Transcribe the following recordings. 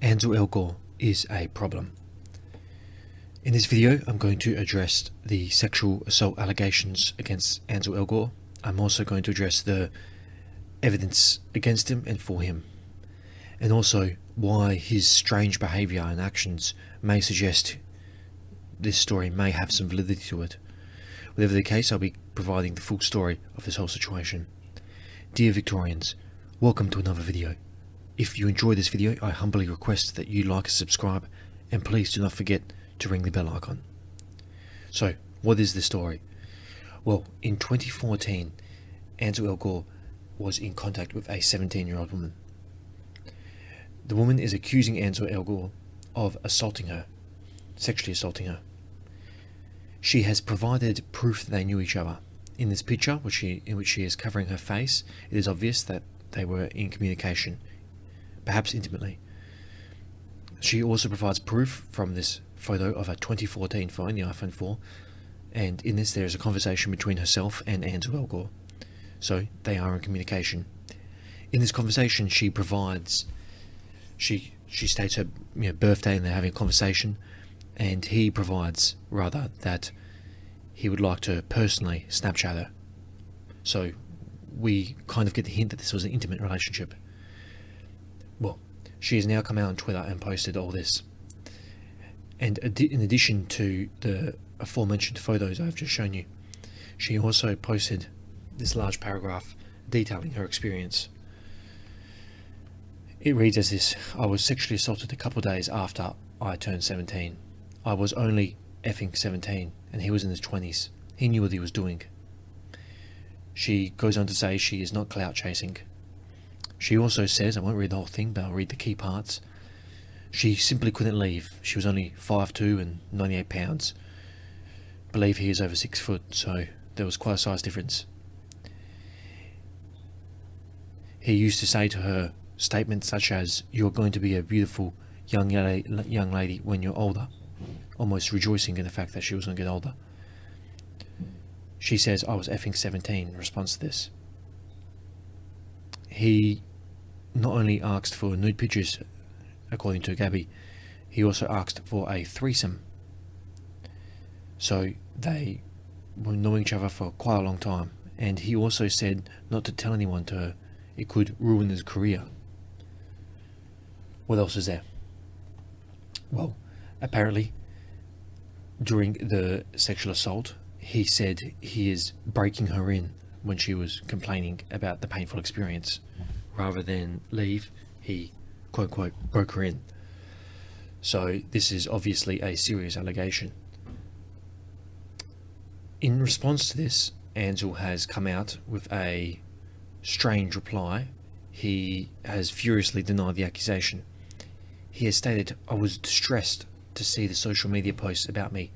Ansel Elgort is a problem. In this video, I'm going to address the sexual assault allegations against Ansel Elgort. I'm also going to address the evidence against him and for him, and also why his strange behaviour and actions may suggest this story may have some validity to it. Whatever the case, I'll be providing the full story of this whole situation. Dear Victorians, welcome to another video. If you enjoy this video, I humbly request that you like and subscribe, and please do not forget to ring the bell icon. So, what is the story? Well, in 2014, Ansel Elgort was in contact with a 17-year-old woman. The woman is accusing Ansel Elgort of assaulting her, sexually assaulting her. She has provided proof that they knew each other. In this picture, in which she is covering her face, it is obvious that they were in communication, perhaps intimately. She also provides proof from this photo of a 2014 phone, the iPhone 4, and in this there is a conversation between herself and Ansel Elgort. So they are in communication. In this conversation, she states her birthday, and they're having a conversation, and he provides rather that he would like to personally Snapchat her. So we kind of get the hint that this was an intimate relationship. Well, she has now come out on Twitter and posted all this. And in addition to the aforementioned photos I've just shown you, she also posted this large paragraph detailing her experience. It reads as this: I was sexually assaulted a couple of days after I turned 17. I was only effing 17 and he was in his 20s. He knew what he was doing. She goes on to say she is not clout chasing. She also says, I won't read the whole thing, but I'll read the key parts. She simply couldn't leave. She was only 5'2" and 98 pounds. Believe he is over 6 foot, so there was quite a size difference. He used to say to her statements such as, "You're going to be a beautiful young lady when you're older," almost rejoicing in the fact that she was going to get older. She says, "I was effing 17 in response to this." He not only asked for nude pictures, according to Gabby, he also asked for a threesome. So they were knowing each other for quite a long time, and he also said not to tell anyone to her. It could ruin his career. What else is there? Well, apparently during the sexual assault, he said he is breaking her in when she was complaining about the painful experience. Rather than leave, he quote unquote broke her in. So this is obviously a serious allegation. In response to this, Ansel has come out with a strange reply. He has furiously denied the accusation. He has stated, "I was distressed to see the social media posts about me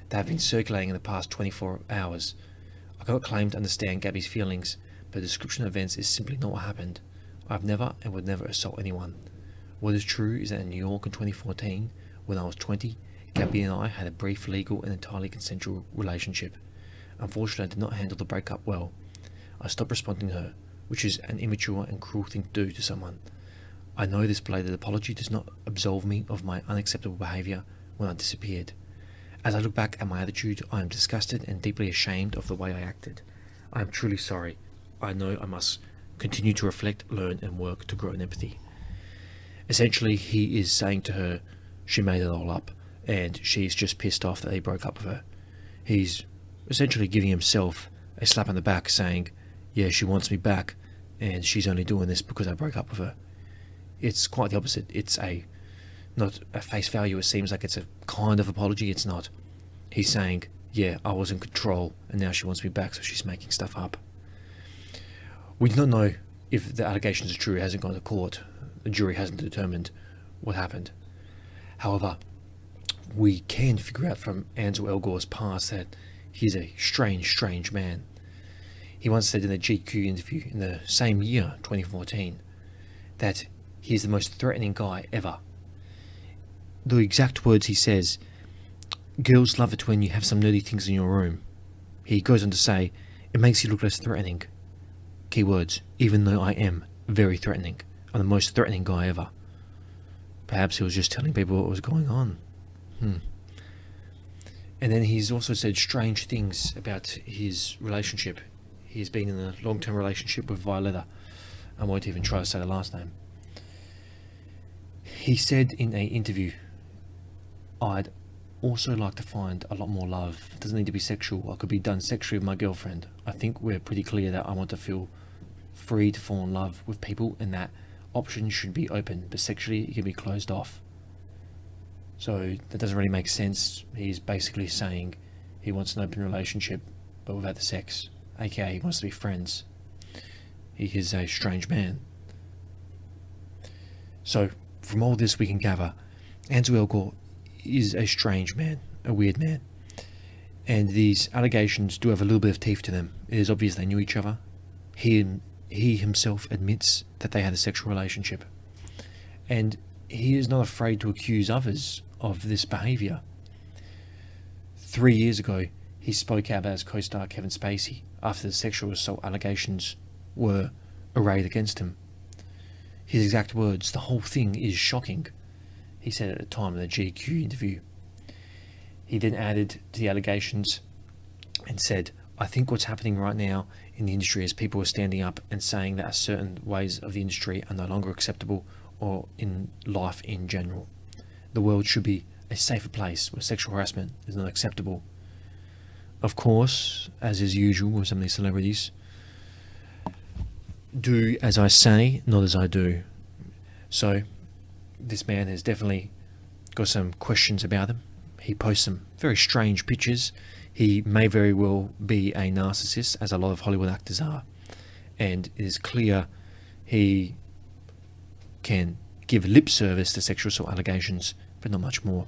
that have been circulating in the past 24 hours. I cannot claim to understand Gabby's feelings, but the description of events is simply not what happened. I've never and would never assault anyone. What is true is that in New York in 2014, when I was 20, Gabby and I had a brief legal and entirely consensual relationship. Unfortunately, I did not handle the breakup well. I stopped responding to her, which is an immature and cruel thing to do to someone. I know this belated apology does not absolve me of my unacceptable behaviour when I disappeared. As I look back at my attitude, I am disgusted and deeply ashamed of the way I acted. I am truly sorry. I know I must continue to reflect, learn and work to grow in empathy." Essentially, he is saying to her she made it all up and she's just pissed off that they broke up with her. He's essentially giving himself a slap on the back, saying, yeah, she wants me back and she's only doing this because I broke up with her. It's quite the opposite. It's not a face value. It seems like it's a kind of apology. It's not. He's saying, yeah, I was in control and now she wants me back, so she's making stuff up. We do not know if the allegations are true. It hasn't gone to court. The jury hasn't determined what happened. However, we can figure out from Ansel Elgort's past that he's a strange man. He once said in a GQ interview in the same year, 2014, that he's the most threatening guy ever. The exact words he says, "Girls love it when you have some nerdy things in your room." He goes on to say, "It makes you look less threatening." Keywords, even though I am very threatening. I'm the most threatening guy ever. Perhaps he was just telling people what was going on. And then he's also said strange things about his relationship. He's been in a long-term relationship with Violetta. I won't even try to say the last name. He said in an interview, "I'd also like to find a lot more love. It doesn't need to be sexual. I could be done sexually with my girlfriend. I think we're pretty clear that I want to feel free to fall in love with people, and that options should be open, but sexually it can be closed off." So that doesn't really make sense. He's basically saying he wants an open relationship, but without the sex, aka he wants to be friends. He is a strange man. So from all this we can gather, Ansel Elgort is a strange man, a weird man, and these allegations do have a little bit of teeth to them. It is obvious they knew each other. He himself admits that they had a sexual relationship, and he is not afraid to accuse others of this behaviour. 3 years ago, he spoke out about his co-star Kevin Spacey after the sexual assault allegations were arrayed against him. His exact words, "The whole thing is shocking," he said at the time of the GQ interview. He then added to the allegations and said, "I think what's happening right now in the industry is people are standing up and saying that certain ways of the industry are no longer acceptable, or in life in general. The world should be a safer place where sexual harassment is not acceptable." Of course, as is usual with some of these celebrities, do as I say, not as I do. So this man has definitely got some questions about him. He posts some very strange pictures. He may very well be a narcissist, as a lot of Hollywood actors are, and it is clear he can give lip service to sexual assault allegations, but not much more.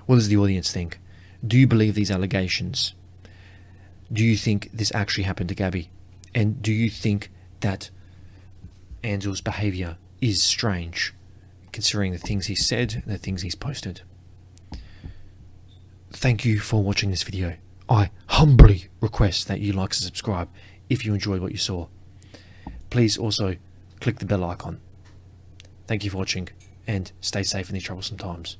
What does the audience think? Do you believe these allegations? Do you think this actually happened to Gabby? And do you think that Ansel's behaviour is strange, considering the things he said and the things he's posted? Thank you for watching this video. I humbly request that you like and subscribe if you enjoyed what you saw. Please also click the bell icon. Thank you for watching, and stay safe in these troublesome times.